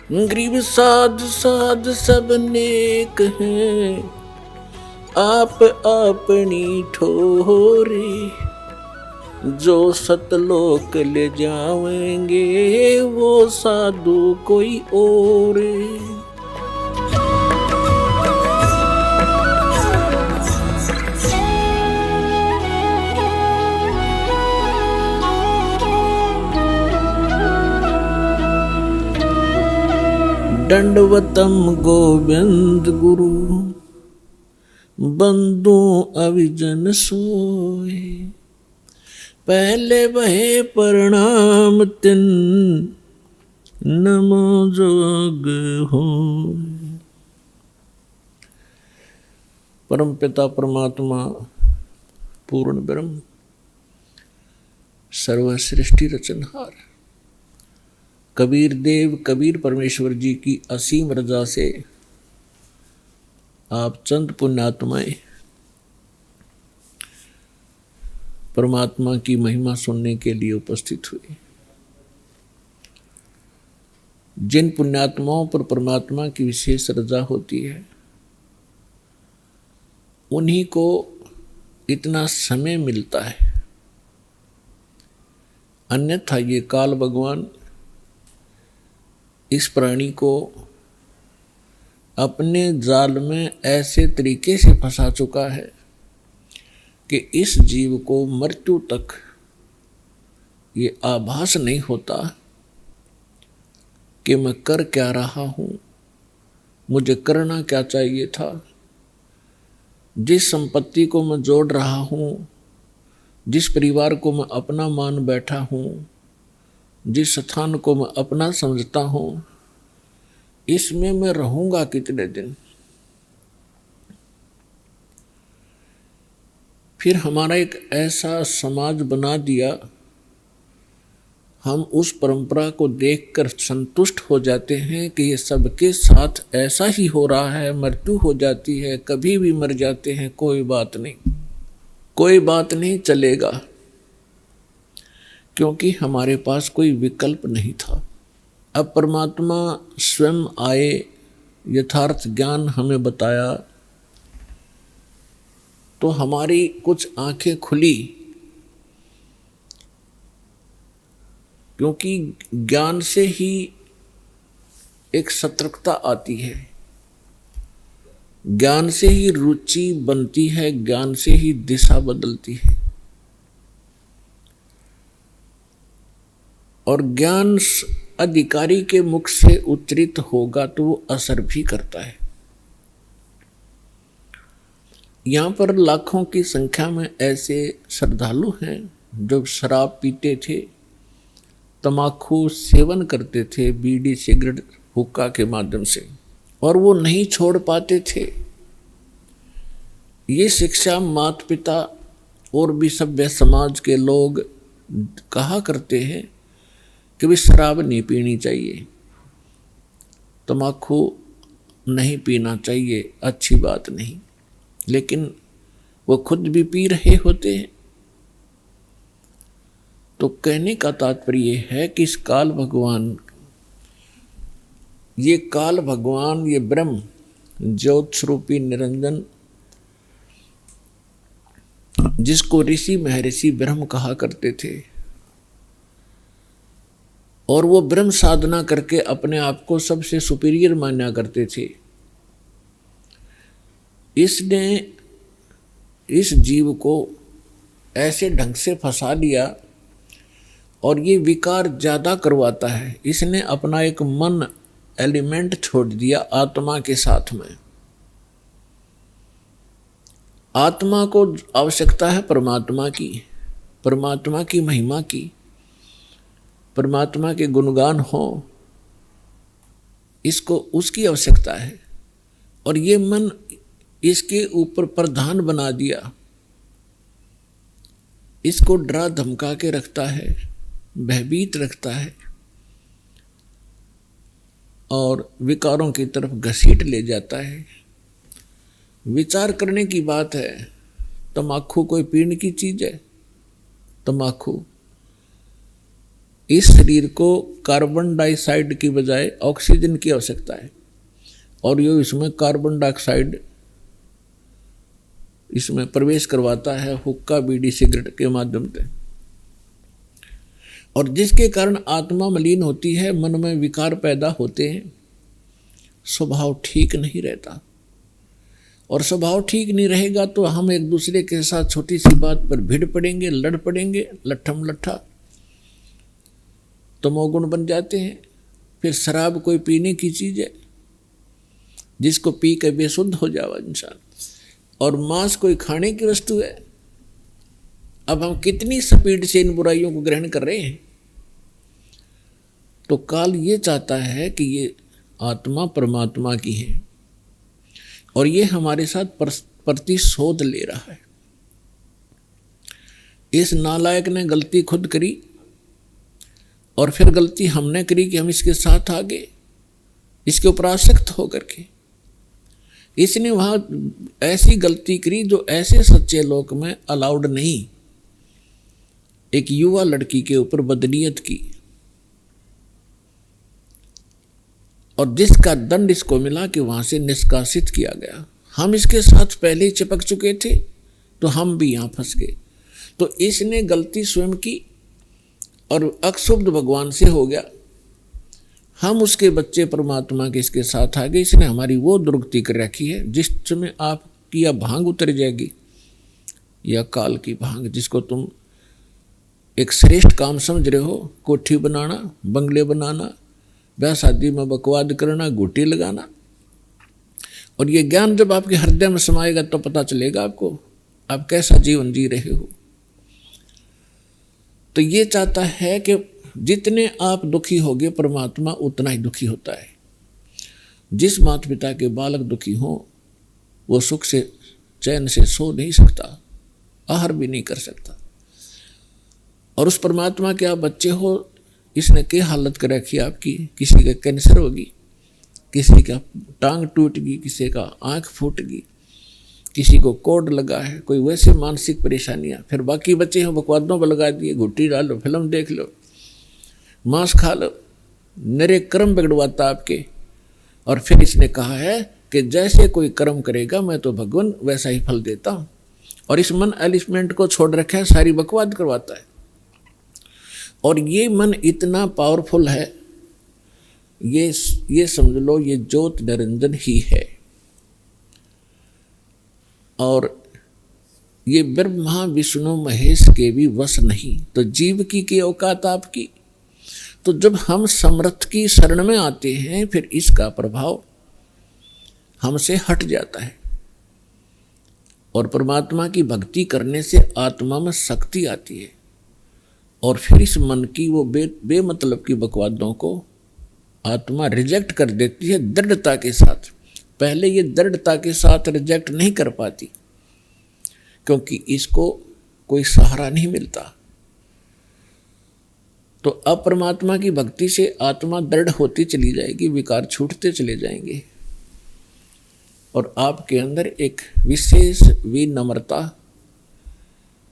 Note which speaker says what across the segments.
Speaker 1: गरीब साध साध सब नेक हैं, आप अपनी ठोरे। जो सतलोक ले जावेंगे वो साधु कोई और। दंडवतम गोविंद गुरु, बंदू अविजन सोए। पहले वहे प्रणाम तिन, नमो जोग हो। परम पिता परमात्मा पूर्ण ब्रह्म, सर्व सृष्टि रचनहार कबीर देव कबीर परमेश्वर जी की असीम रजा से आप चंद पुण्यात्माएं परमात्मा की महिमा सुनने के लिए उपस्थित हुए। जिन पुण्यात्माओं पर परमात्मा की विशेष रजा होती है उन्हीं को इतना समय मिलता है, अन्यथा ये काल भगवान इस प्राणी को अपने जाल में ऐसे तरीके से फंसा चुका है कि इस जीव को मृत्यु तक ये आभास नहीं होता कि मैं कर क्या रहा हूँ, मुझे करना क्या चाहिए था। जिस संपत्ति को मैं जोड़ रहा हूँ, जिस परिवार को मैं अपना मान बैठा हूँ, जिस स्थान को मैं अपना समझता हूँ, इसमें मैं रहूँगा कितने दिन। फिर हमारा एक ऐसा समाज बना दिया, हम उस परंपरा को देखकर संतुष्ट हो जाते हैं कि ये सबके साथ ऐसा ही हो रहा है, मृत्यु हो जाती है, कभी भी मर जाते हैं, कोई बात नहीं, कोई बात नहीं, चलेगा। क्योंकि हमारे पास कोई विकल्प नहीं था। अब परमात्मा स्वयं आए, यथार्थ ज्ञान हमें बताया, तो हमारी कुछ आंखें खुली। क्योंकि ज्ञान से ही एक सतर्कता आती है, ज्ञान से ही रुचि बनती है, ज्ञान से ही दिशा बदलती है। और ज्ञान अधिकारी के मुख से उच्चरित होगा तो वो असर भी करता है। यहाँ पर लाखों की संख्या में ऐसे श्रद्धालु हैं जो शराब पीते थे, तमाकू सेवन करते थे, बीड़ी सिगरेट हुक्का के माध्यम से, और वो नहीं छोड़ पाते थे। ये शिक्षा माता पिता और भी सभ्य समाज के लोग कहा करते हैं कि भी शराब नहीं पीनी चाहिए, तम्बाकू नहीं पीना चाहिए, अच्छी बात नहीं, लेकिन वो खुद भी पी रहे होते हैं। तो कहने का तात्पर्य है कि इस काल भगवान, ये ब्रह्म ज्योत स्वरूपी निरंजन, जिसको ऋषि महर्षि ब्रह्म कहा करते थे, और वो ब्रह्म साधना करके अपने आप को सबसे सुपीरियर माना करते थे, इसने इस जीव को ऐसे ढंग से फंसा दिया और ये विकार ज़्यादा करवाता है। इसने अपना एक मन एलिमेंट छोड़ दिया आत्मा के साथ में। आत्मा को आवश्यकता है परमात्मा की महिमा की, परमात्मा के गुणगान हो, इसको उसकी आवश्यकता है। और ये मन इसके ऊपर प्रधान बना दिया, इसको डरा धमका के रखता है, भयभीत रखता है और विकारों की तरफ घसीट ले जाता है। विचार करने की बात है, तम्बाकू कोई पीने की चीज है? तम्बाकू इस शरीर को कार्बन डाइऑक्साइड की बजाय ऑक्सीजन की आवश्यकता है, और ये इसमें कार्बन डाइऑक्साइड इसमें प्रवेश करवाता है हुक्का, बीड़ी, सिगरेट के माध्यम से, और जिसके कारण आत्मा मलिन होती है, मन में विकार पैदा होते हैं, स्वभाव ठीक नहीं रहता। और स्वभाव ठीक नहीं रहेगा तो हम एक दूसरे के साथ छोटी सी बात पर भिड़ पड़ेंगे, लड़ पड़ेंगे, लट्ठम लट्ठा, तमोगुण बन जाते हैं। फिर शराब कोई पीने की चीज़ है जिसको पी के बेसुद्ध हो जावा इंसान, और मांस कोई खाने की वस्तु है। अब हम कितनी स्पीड से इन बुराइयों को ग्रहण कर रहे हैं। तो काल ये चाहता है कि ये आत्मा परमात्मा की है और ये हमारे साथ प्रतिशोध ले रहा है। इस नालायक ने गलती खुद करी और फिर गलती हमने करी कि हम इसके साथ आ गए, इसके ऊपर आसक्त होकर के। इसने वहां ऐसी गलती करी जो ऐसे सच्चे लोक में अलाउड नहीं। एक युवा लड़की के ऊपर बदनीयत की और जिसका दंड इसको मिला कि वहां से निष्कासित किया गया। हम इसके साथ पहले ही चिपक चुके थे तो हम भी यहां फंस गए। तो इसने गलती स्वयं की और अक्षुब्ध भगवान से हो गया। हम उसके बच्चे परमात्मा के इसके साथ आ गए। इसने हमारी वो दुर्गति कर रखी है जिस समय आपकी या भांग उतर जाएगी या काल की भांग, जिसको तुम एक श्रेष्ठ काम समझ रहे हो, कोठी बनाना, बंगले बनाना, ब्याह शादी में बकवाद करना, गोटी लगाना, और ये ज्ञान जब आपके हृदय में समाएगा तो पता चलेगा आपको आप कैसा जीवन जी रहे हो। तो ये चाहता है कि जितने आप दुखी होगे परमात्मा उतना ही दुखी होता है। जिस माता पिता के बालक दुखी हो वो सुख से चैन से सो नहीं सकता, आहार भी नहीं कर सकता। और उस परमात्मा के आप बच्चे हो, इसने क्या हालत कर रखी आपकी। किसी का कैंसर होगी, किसी का टांग टूट गई, किसी का आंख फूट गई, किसी को कोड लगा है, कोई वैसे मानसिक परेशानियां। फिर बाकी बच्चे हैं बकवादों पर लगा दिए, घुट्टी डालो, फिल्म देख लो, मांस खा लो, नरे कर्म बिगड़वाता आपके। और फिर इसने कहा है कि जैसे कोई कर्म करेगा मैं तो भगवान वैसा ही फल देता हूं। और इस मन एलिमेंट को छोड़ रखा है, सारी बकवाद करवाता है। और ये मन इतना पावरफुल है, ये समझ लो ये ज्योत निरंजन ही है। और ये ब्रह्मा विष्णु महेश के भी वश नहीं। तो जीव की औकात आपकी। तो जब हम समर्थ की शरण में आते हैं फिर इसका प्रभाव हमसे हट जाता है और परमात्मा की भक्ति करने से आत्मा में शक्ति आती है। और फिर इस मन की वो बेमतलब की बकवादों को आत्मा रिजेक्ट कर देती है दृढ़ता के साथ। पहले ये दृढ़ता के साथ रिजेक्ट नहीं कर पाती क्योंकि इसको कोई सहारा नहीं मिलता। तो अब परमात्मा की भक्ति से आत्मा दृढ़ होती चली जाएगी, विकार छूटते चले जाएंगे और आपके अंदर एक विशेष विनम्रता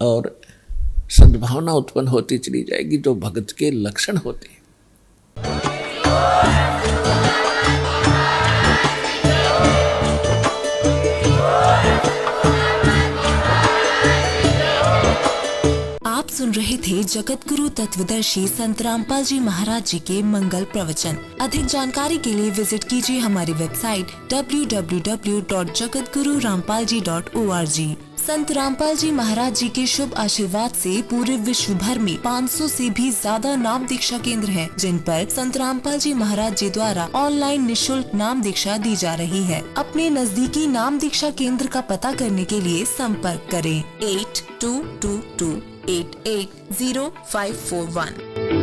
Speaker 1: और सद्भावना उत्पन्न होती चली जाएगी जो भक्त के लक्षण होते हैं।
Speaker 2: आप सुन रहे थे जगत गुरु तत्वदर्शी संत रामपाल जी महाराज जी के मंगल प्रवचन। अधिक जानकारी के लिए विजिट कीजिए हमारी वेबसाइट www.jagatgururampalji.org। संत रामपाल जी महाराज जी के शुभ आशीर्वाद से पूरे विश्व भर में 500 से भी ज्यादा नाम दीक्षा केंद्र हैं, जिन पर संत रामपाल जी महाराज जी द्वारा ऑनलाइन निशुल्क नाम दीक्षा दी जा रही है। अपने नजदीकी नाम दीक्षा केंद्र का पता करने के लिए संपर्क करें 8222880541।